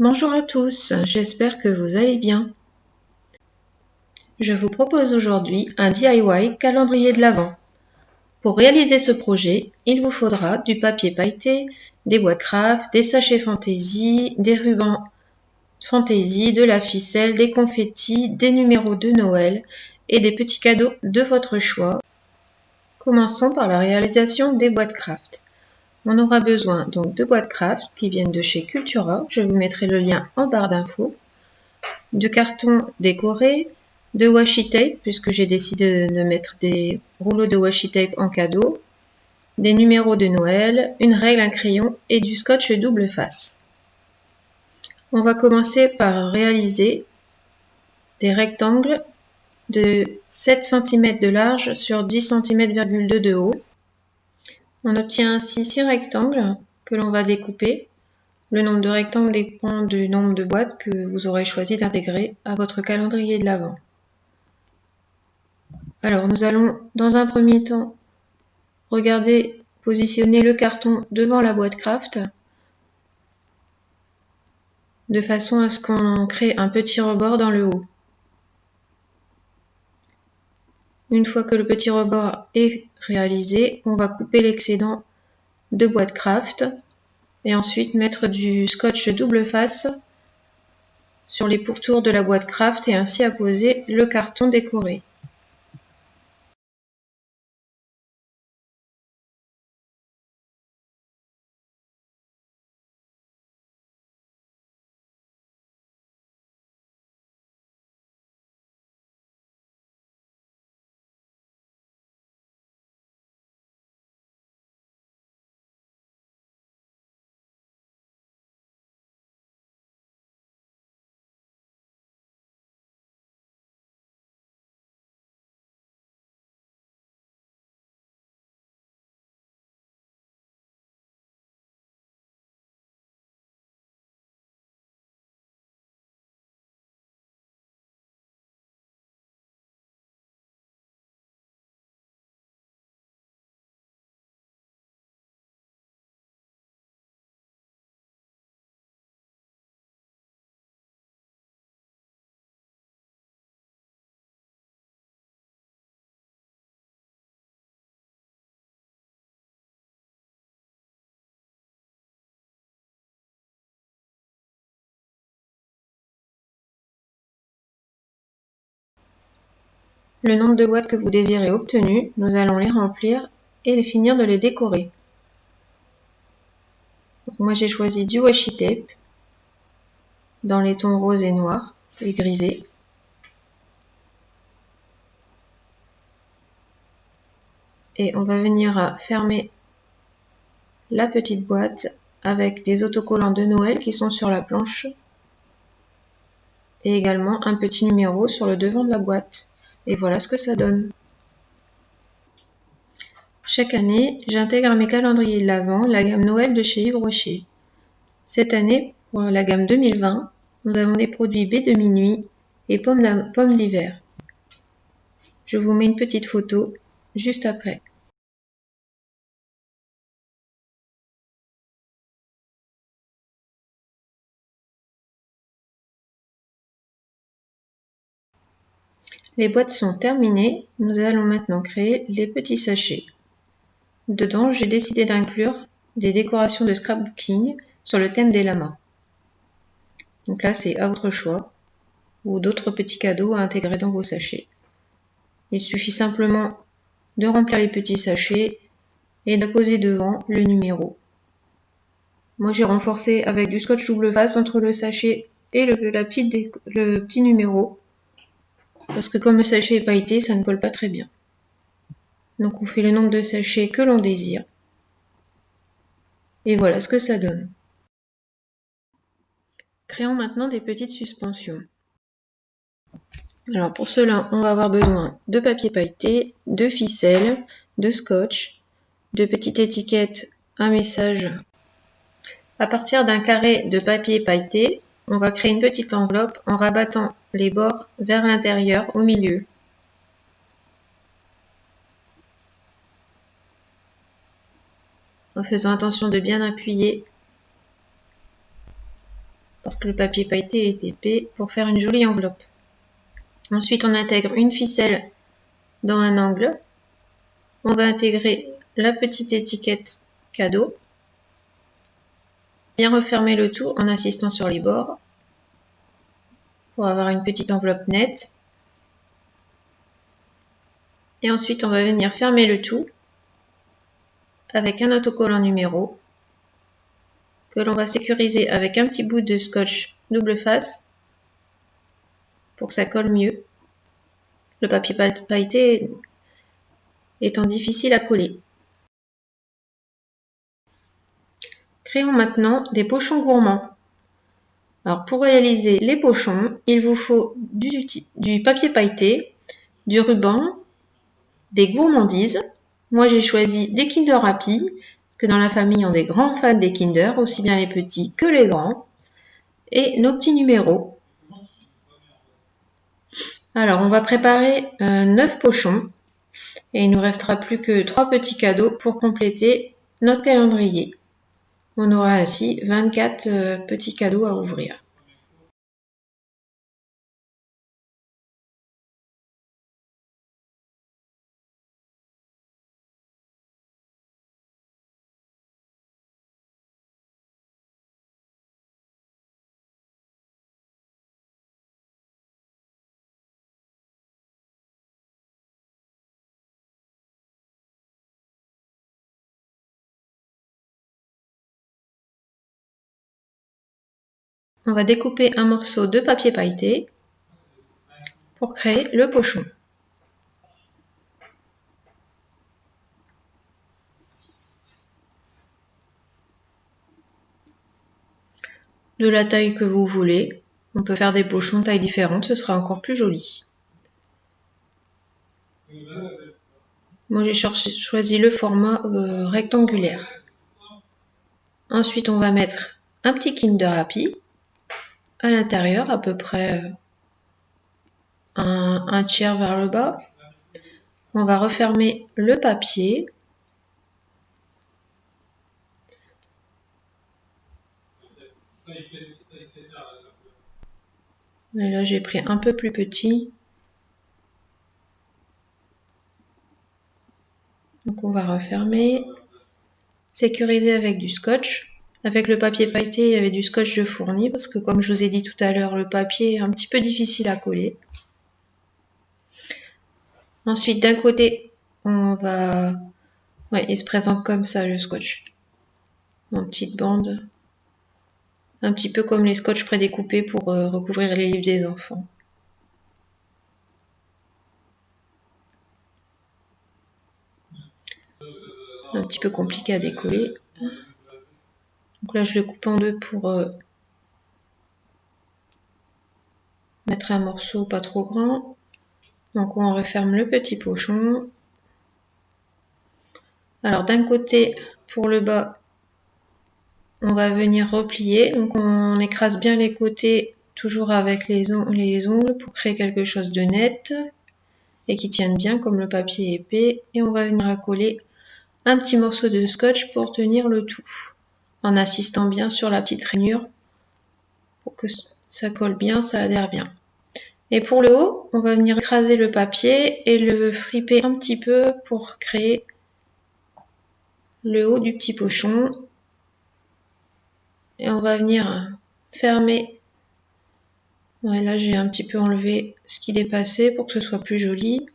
Bonjour à tous, j'espère que vous allez bien. Je vous propose aujourd'hui un DIY calendrier de l'Avent. Pour réaliser ce projet, il vous faudra du papier pailleté, des boîtes craft, des sachets fantaisie, des rubans fantaisie, de la ficelle, des confettis, des numéros de Noël et des petits cadeaux de votre choix. Commençons par la réalisation des boîtes craft. On aura besoin donc de boîtes craft qui viennent de chez Cultura, je vous mettrai le lien en barre d'infos, de carton décoré, de washi tape, puisque j'ai décidé de mettre des rouleaux de washi tape en cadeau, des numéros de Noël, une règle, un crayon et du scotch double face. On va commencer par réaliser des rectangles de 7 cm de large sur 10 cm,2 de haut. On obtient ainsi 6 rectangles que l'on va découper. Le nombre de rectangles dépend du nombre de boîtes que vous aurez choisi d'intégrer à votre calendrier de l'Avent. Alors nous allons dans un premier temps positionner le carton devant la boîte craft de façon à ce qu'on crée un petit rebord dans le haut. Une fois que le petit rebord est réalisé, on va couper l'excédent de boîte craft et ensuite mettre du scotch double face sur les pourtours de la boîte craft et ainsi apposer le carton décoré. Le nombre de boîtes que vous désirez obtenu, nous allons les remplir et finir de les décorer. Donc moi j'ai choisi du washi tape dans les tons rose et noir et grisé. Et on va venir fermer la petite boîte avec des autocollants de Noël qui sont sur la planche et également un petit numéro sur le devant de la boîte. Et voilà ce que ça donne. Chaque année, j'intègre à mes calendriers de l'Avent la gamme Noël de chez Yves Rocher. Cette année, pour la gamme 2020, nous avons des produits baies de minuit et pommes d'hiver. Je vous mets une petite photo juste après. Les boîtes sont terminées, nous allons maintenant créer les petits sachets. Dedans, j'ai décidé d'inclure des décorations de scrapbooking sur le thème des lamas. Donc là, c'est à votre choix, ou d'autres petits cadeaux à intégrer dans vos sachets. Il suffit simplement de remplir les petits sachets et d'apposer devant le numéro. Moi, j'ai renforcé avec du scotch double face entre le sachet et le petit numéro, parce que comme le sachet est pailleté, ça ne colle pas très bien. Donc on fait le nombre de sachets que l'on désire. Et voilà ce que ça donne. Créons maintenant des petites suspensions. Alors pour cela, on va avoir besoin de papier pailleté, de ficelle, de scotch, de petites étiquettes à message. À partir d'un carré de papier pailleté, on va créer une petite enveloppe en rabattant les bords vers l'intérieur au milieu. En faisant attention de bien appuyer parce que le papier pailleté est épais, pour faire une jolie enveloppe. Ensuite, on intègre une ficelle dans un angle. On va intégrer la petite étiquette cadeau. Bien refermer le tout en insistant sur les bords pour avoir une petite enveloppe nette. Et ensuite, on va venir fermer le tout avec un autocollant numéro que l'on va sécuriser avec un petit bout de scotch double face pour que ça colle mieux. Le papier pailleté étant difficile à coller. Créons maintenant des pochons gourmands. Alors pour réaliser les pochons, il vous faut du papier pailleté, du ruban, des gourmandises. Moi j'ai choisi des Kinder Happy, parce que dans la famille on est grands fans des Kinder, aussi bien les petits que les grands. Et nos petits numéros. Alors on va préparer 9 pochons. Et il ne nous restera plus que 3 petits cadeaux pour compléter notre calendrier. On aura ainsi 24 petits cadeaux à ouvrir. On va découper un morceau de papier pailleté pour créer le pochon. De la taille que vous voulez, on peut faire des pochons taille différente, ce sera encore plus joli. Moi j'ai choisi le format rectangulaire. Ensuite on va mettre un petit Kinder Happy à l'intérieur, à peu près un tiers vers le bas. On va refermer le papier. Et là j'ai pris un peu plus petit. Donc on va refermer. Sécuriser avec du scotch. Avec le papier pailleté, il y avait du scotch de Fourni parce que comme je vous ai dit tout à l'heure, le papier est un petit peu difficile à coller. Ensuite, d'un côté, on va... Ouais, il se présente comme ça le scotch. En petite bande. Un petit peu comme les scotch prédécoupés pour recouvrir les livres des enfants. Un petit peu compliqué à décoller. Donc là, je le coupe en deux pour mettre un morceau pas trop grand. Donc on referme le petit pochon. Alors d'un côté, pour le bas, on va venir replier. Donc on écrase bien les côtés, toujours avec les ongles pour créer quelque chose de net et qui tienne bien comme le papier épais. Et on va venir accoler un petit morceau de scotch pour tenir le tout, en insistant bien sur la petite rainure pour que ça colle bien, ça adhère bien. Et pour le haut, on va venir écraser le papier et le friper un petit peu pour créer le haut du petit pochon. Et on va venir fermer. Ouais, là j'ai un petit peu enlevé ce qui dépassait pour que ce soit plus joli.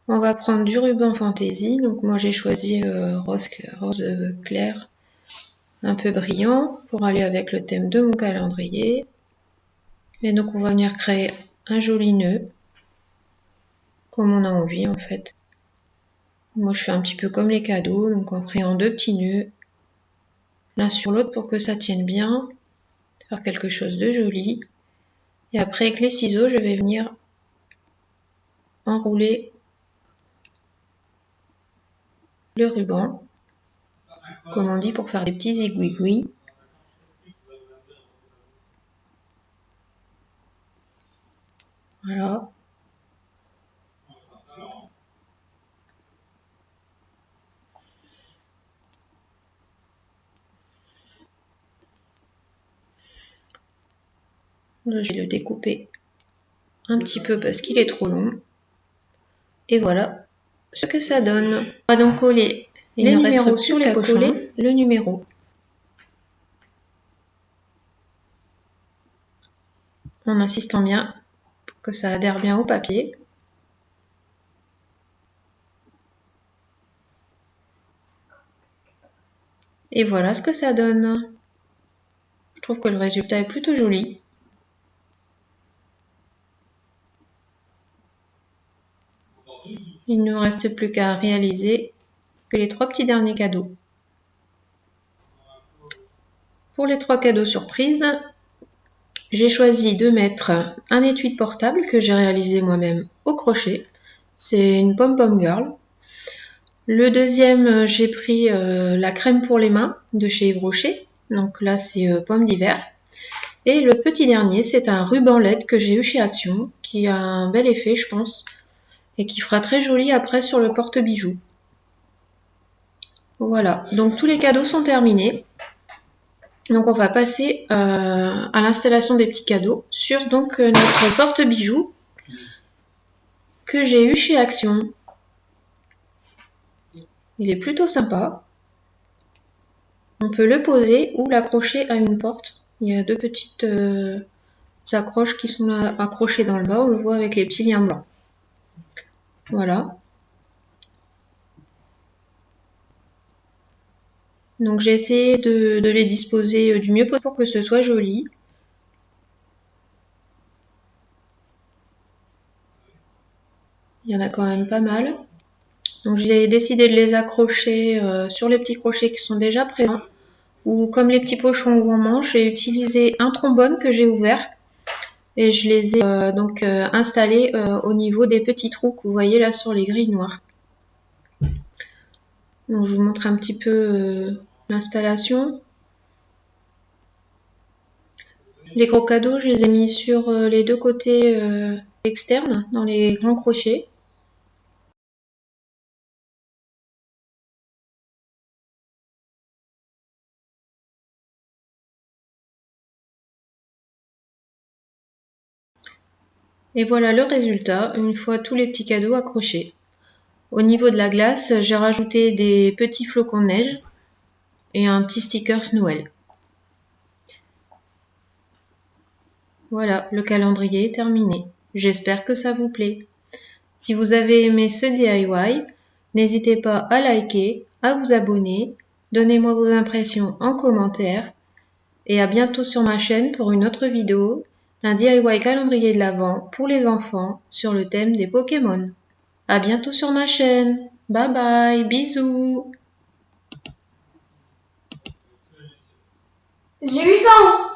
On va prendre du ruban fantaisie. Donc moi j'ai choisi rose clair, un peu brillant pour aller avec le thème de mon calendrier. Et donc on va venir créer un joli nœud, comme on a envie en fait. Moi je fais un petit peu comme les cadeaux, donc en créant deux petits nœuds, l'un sur l'autre pour que ça tienne bien, faire quelque chose de joli. Et après avec les ciseaux, je vais venir enrouler le ruban, comme on dit, pour faire des petits aiguilles. Voilà. Là, je vais le découper un petit peu parce qu'il est trop long. Et voilà ce que ça donne. On va donc coller les numéros sur les pochons, le numéro. En insistant bien pour que ça adhère bien au papier. Et voilà ce que ça donne. Je trouve que le résultat est plutôt joli. Il ne nous reste plus qu'à réaliser les 3 petits derniers cadeaux. Pour les 3 cadeaux surprises, j'ai choisi de mettre un étui portable que j'ai réalisé moi-même au crochet. C'est une Pom-Pom Girl. Le deuxième, j'ai pris la crème pour les mains de chez Yves Rocher. Donc là, c'est pomme d'hiver. Et le petit dernier, c'est un ruban LED que j'ai eu chez Action, qui a un bel effet, je pense, et qui fera très joli après sur le porte-bijoux. Voilà, donc tous les cadeaux sont terminés. Donc on va passer à l'installation des petits cadeaux sur donc notre porte-bijoux que j'ai eu chez Action. Il est plutôt sympa. On peut le poser ou l'accrocher à une porte. Il y a 2 petites accroches qui sont accrochées dans le bas. On le voit avec les petits liens blancs. Voilà. Donc j'ai essayé de les disposer du mieux possible pour que ce soit joli. Il y en a quand même pas mal. Donc j'ai décidé de les accrocher sur les petits crochets qui sont déjà présents. Ou comme les petits pochons où on mange, j'ai utilisé un trombone que j'ai ouvert. Et je les ai donc installés au niveau des petits trous que vous voyez là sur les grilles noires. Donc je vous montre un petit peu l'installation. Les gros cadeaux, je les ai mis sur les 2 côtés externes, dans les grands crochets. Et voilà le résultat, une fois tous les petits cadeaux accrochés. Au niveau de la glace, j'ai rajouté des petits flocons de neige et un petit sticker Noël. Voilà, le calendrier est terminé. J'espère que ça vous plaît. Si vous avez aimé ce DIY, n'hésitez pas à liker, à vous abonner, donnez-moi vos impressions en commentaire et à bientôt sur ma chaîne pour une autre vidéo, un DIY calendrier de l'Avent pour les enfants sur le thème des Pokémon. À bientôt sur ma chaîne. Bye bye, bisous. J'ai eu ça.